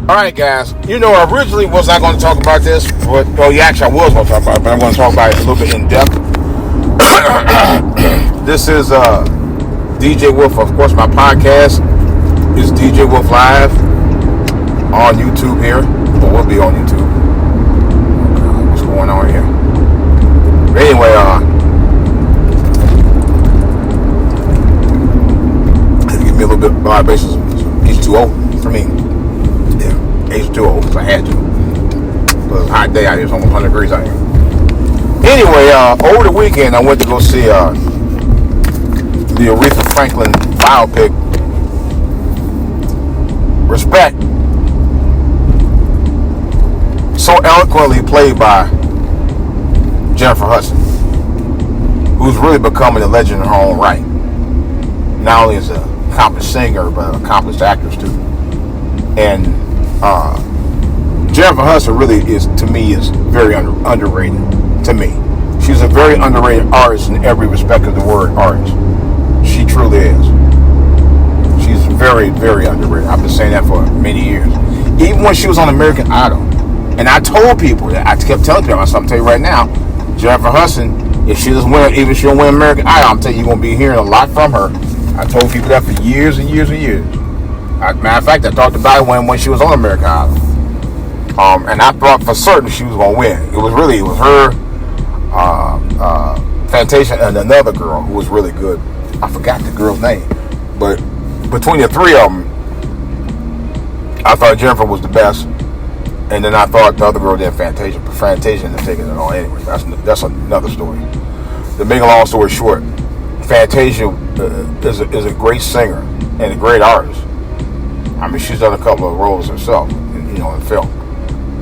All right, guys. I originally was not going to talk about this, but actually, I was going to talk about it, but I'm going to talk about it a little bit in depth. This is DJ Wolf. Of course, my podcast is DJ Wolf Live on YouTube here, or will be on YouTube. What's going on here? But anyway, give me a little bit of libations. H2O for me. Yeah, H2O because I had to. It was a hot day out here. It's almost 100 degrees out here. Anyway, over the weekend I went to go see the Aretha Franklin biopic, Respect. So eloquently played by Jennifer Hudson, who's really becoming a legend in her own right. Not only as an accomplished singer, but an accomplished actress too. And Jennifer Hudson really is, to me, is very underrated. To me, she's a very underrated artist in every respect of the word artist. She truly is. She's very, very underrated. I've been saying that for many years. Even when she was on American Idol, and I told people that, I kept telling people, I'm telling you right now, Jennifer Hudson, if she doesn't win, even if she don't win American Idol, I'm telling you, you're gonna be hearing a lot from her. I told people that for years and years and years. Matter of fact, I talked about it when she was on American Idol. And I thought for certain she was gonna win. It was her, Fantasia, and another girl who was really good. I forgot the girl's name, but between the three of them, I thought Jennifer was the best, and then I thought the other girl did Fantasia, but Fantasia ended up taking it all anyway. That's another story. To make a long story short, Fantasia is a great singer and a great artist. I mean, she's done a couple of roles herself, in film,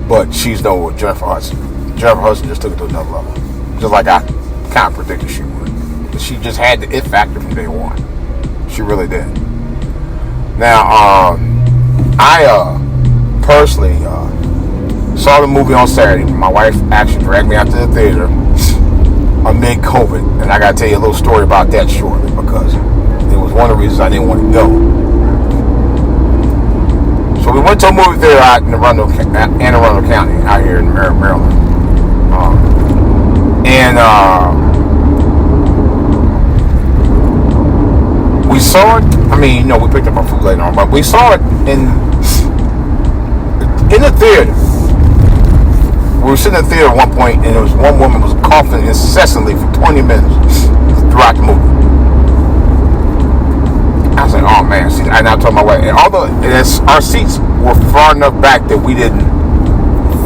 but she's no Jennifer Hudson. Jennifer Hudson just took it to another level, just like I kind of predicted she would. She just had the it factor from day one. She really did. Now, I personally saw the movie on Saturday. My wife actually dragged me out to the theater amid COVID, and I got to tell you a little story about that shortly, because it was one of the reasons I didn't want to go. So we went to a movie theater out in Anne Arundel County, out here in Maryland. We saw it. I mean, we picked up our food later on, but we saw it in the theater. We were sitting in the theater at one point, and there was one woman was coughing incessantly for 20 minutes throughout the movie. I was like, oh man. See, and I told my wife, and although our seats were far enough back that we didn't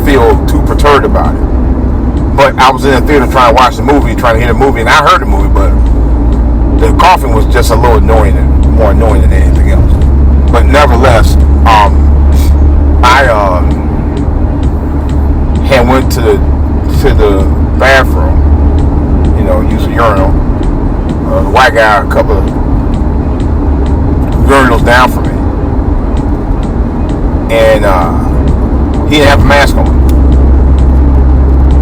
feel too perturbed about it, but I was in the theater trying to watch the movie, trying to hear the movie, and I heard the movie, but the coughing was just a little more annoying than anything else. But nevertheless, I had went to the bathroom, use a urinal. The white guy, a couple of urinals down from me, and he didn't have a mask on.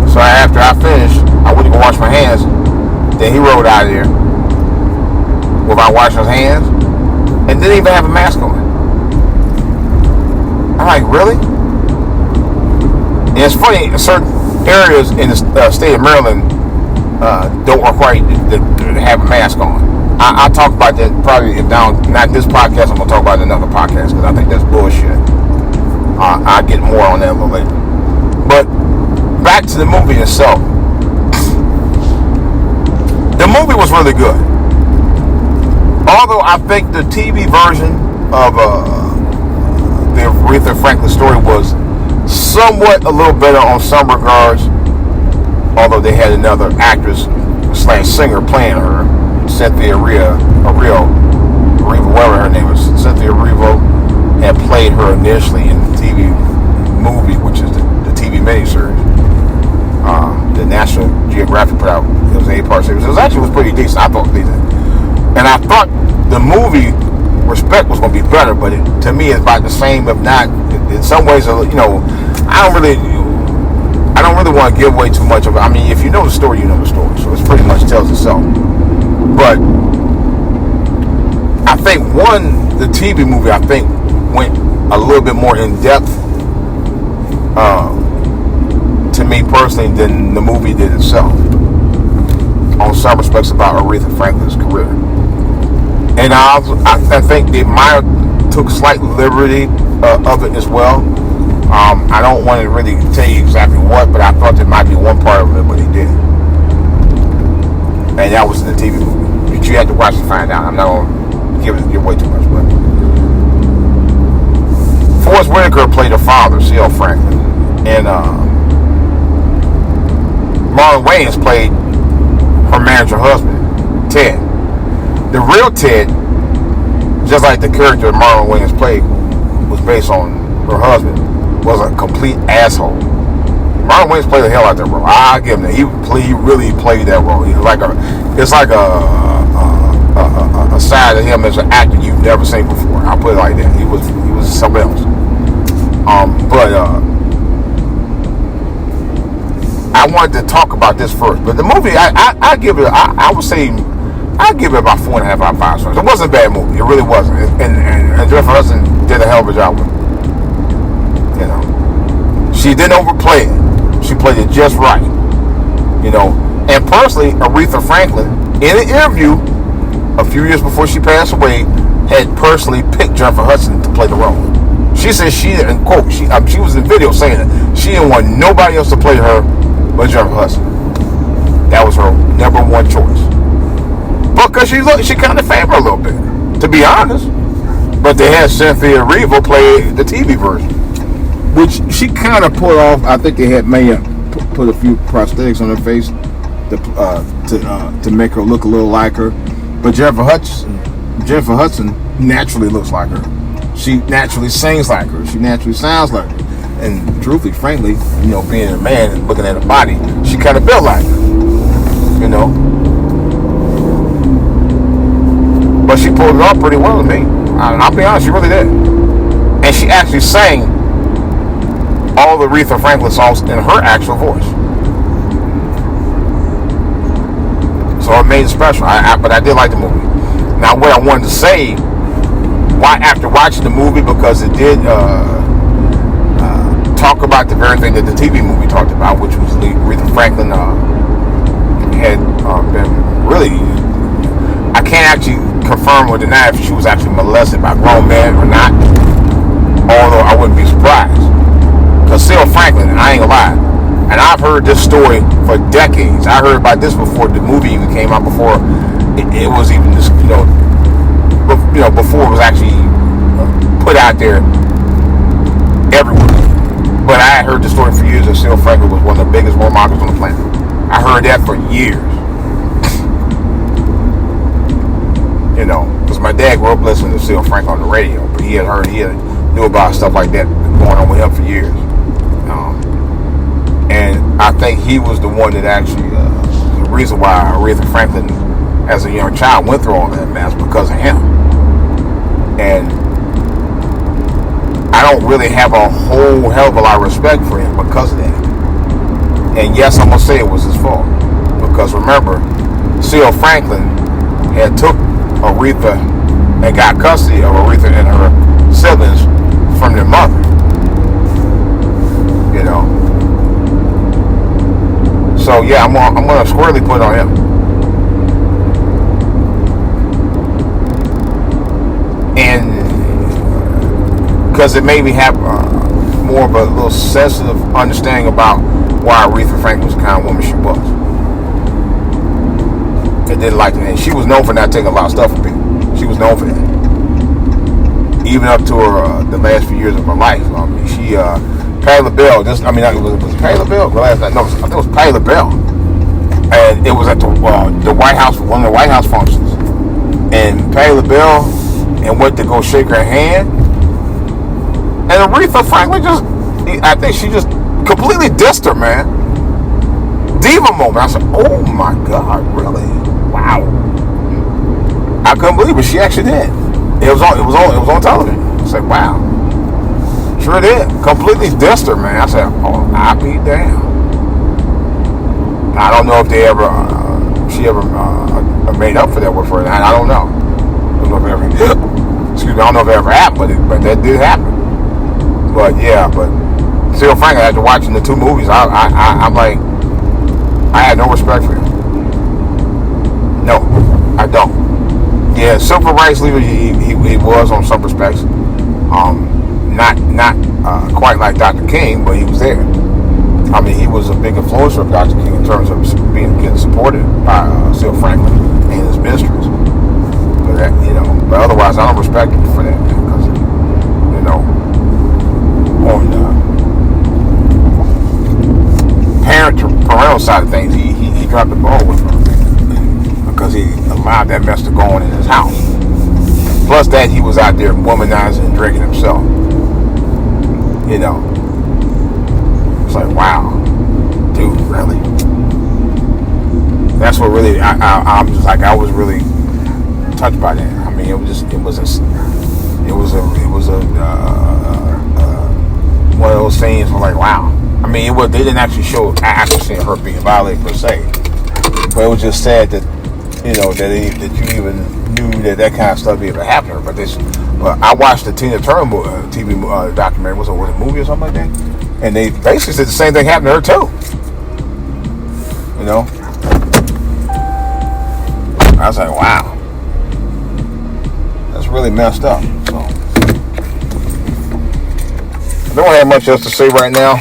So after I finished, I went to go wash my hands. Then he rode out of there without washing his hands, and didn't even have a mask on. I'm like, really? And it's funny, certain areas in the state of Maryland don't require you to have a mask on. I'll talk about that probably not this podcast. I'm going to talk about it in another podcast, because I think that's bullshit. I'll get more on that a little later. But back to the movie itself. The movie was really good. Although I think the TV version of the Aretha Franklin story was somewhat a little better on some regards, although they had another actress / singer playing her, Cynthia Erivo, whatever her name is. Cynthia Erivo had played her initially in the TV movie, which is the TV miniseries. The National Geographic put out. It was an 8-part series. It was pretty decent. I thought decent. And I thought the movie Respect was going to be better, but to me it's about the same, if not in some ways. I don't really want to give away too much of it. I mean, if you know the story, you know the story, so it pretty much tells itself. But I think the TV movie, went a little bit more in depth to me personally than the movie did itself. On some respects about Aretha Franklin's career. And I think they might have took slight liberty of it as well. I don't want to really tell you exactly what, but I thought there might be one part of it, but he did. And that was in the TV movie. But you had to watch to find out. I'm not going to give away too much, but Forest Whitaker played her father, C.L. Franklin, and Marlon Wayans played her manager husband, Ted. The real Ted, just like the character Marlon Wayans played, was based on her husband, was a complete asshole. Marlon Wayans played the hell out of that role. I give him that. He really played that role. It's like a side of him as an actor you've never seen before. I'll put it like that. He was something else. I wanted to talk about this first, but the movie, I give it, I would say, I give it about 4.5 out of 5 stars. It wasn't a bad movie. It really wasn't. And Jennifer Hudson did a hell of a job with it. You know, she didn't overplay it. She played it just right. You know, and personally, Aretha Franklin, in an interview a few years before she passed away, had personally picked Jennifer Hudson to play the role. She said and quote, she was in the video saying that she didn't want nobody else to play her but Jennifer Hudson. That was her number one choice. Because she kind of favored her a little bit, to be honest. But they had Cynthia Erivo play the TV version, which she kind of pulled off. I think they had Maya put a few prosthetics on her face to make her look a little like her. But Jennifer Hudson naturally looks like her. She naturally sings like her. She naturally sounds like her. And truthfully, frankly, you know, being a man and looking at her body, she kind of built like her. You know. But she pulled it off pretty well to me. I'll be honest, she really did. And she actually sang all the Aretha Franklin songs in her actual voice. So it made it special. But I did like the movie. Now, what I wanted to say, after watching the movie, because it did talk about the very thing that the TV movie talked about, which was Aretha Franklin had been really, I can't actually confirm or deny if she was actually molested by grown men or not, although I wouldn't be surprised. Because C.L. Franklin, I ain't gonna lie, and I've heard this story for decades. I heard about this before the movie even came out, before it was even, before it was actually put out there everywhere. But I had heard the story for years that C.L. Franklin was one of the biggest warmongers on the planet. I heard that for years. You know, because my dad grew up listening to C.L. Franklin on the radio, but he knew about stuff like that going on with him for years. And I think he was the one that actually, the reason why Aretha Franklin, as a young child, went through all that mess, because of him. And I don't really have a whole hell of a lot of respect for him because of that. And yes, I'm going to say it was his fault. Because remember, C.L. Franklin had took Aretha and got custody of Aretha and her siblings from their mother. You know. So yeah, I'm gonna squarely put it on him. And because it made me have more of a little sensitive understanding about why Aretha Franklin was the kind of woman she was. And didn't like it. And she was known for not taking a lot of stuff from people. She was known for that. Even up to her the last few years of her life. I mean, she Patti LaBelle. Was it Patti LaBelle? No, I think it was Patti LaBelle. And it was at the White House, one of the White House functions. And Patti LaBelle went to go shake her hand. And Aretha Franklin I think she just completely dissed her, man. Diva moment. I said, oh my God, really? Wow. I couldn't believe it. She actually did. It was on television. I said, wow. Sure did. Completely dissed her, man. I said, oh, I'll be damned. I don't know if she ever made up for that with her. I don't know. I don't know if it ever, excuse me, I don't know if it ever happened, but that did happen. But yeah, but Still Franklin, after watching the two movies, I'm like, I had no respect for him. No, I don't. Yeah, civil rights leader he was on some respects. Not quite like Dr. King, but he was there. I mean, he was a big influencer of Dr. King in terms of getting supported by Sil Franklin and his ministries. But that, but otherwise, I don't respect him for that, because on parental side of things, he dropped the ball with her, because he allowed that mess to go on in his house. Plus that, he was out there womanizing and drinking himself. It's like, wow, dude, really? That's what really, I'm just like, I was really touched by that. I mean, it was one of those things where, like, wow. I mean, they didn't actually show actually her being violated per se, but it was just sad that that you even knew that kind of stuff even happened to her. But I watched the Tina Turner TV documentary. Was it a movie or something like that? And they basically said the same thing happened to her too. I was like, wow, that's really messed up. So I don't have much else to say right now,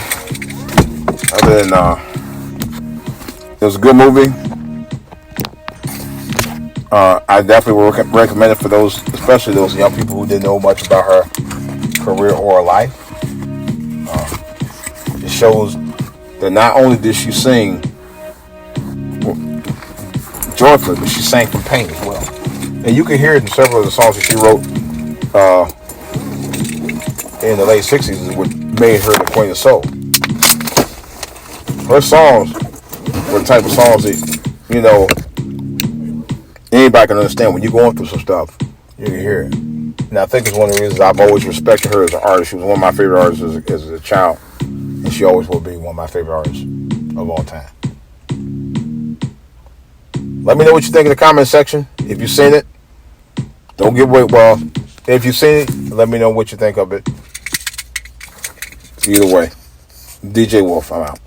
other than it was a good movie. I definitely would recommend it for those, especially those young people who didn't know much about her career or her life. It shows that not only did she sing joyfully, but she sang from pain as well. And you can hear it in several of the songs that she wrote in the late 60s, which made her the queen of soul. Her songs were the type of songs that, anybody can understand. When you're going through some stuff, you can hear it. And I think it's one of the reasons I've always respected her as an artist. She was one of my favorite artists as a child, and she always will be one of my favorite artists of all time. Let me know what you think in the comment section. If you've seen it, don't give away. Well, if you've seen it, let me know what you think of it. Either way, DJ Wolf, I'm out.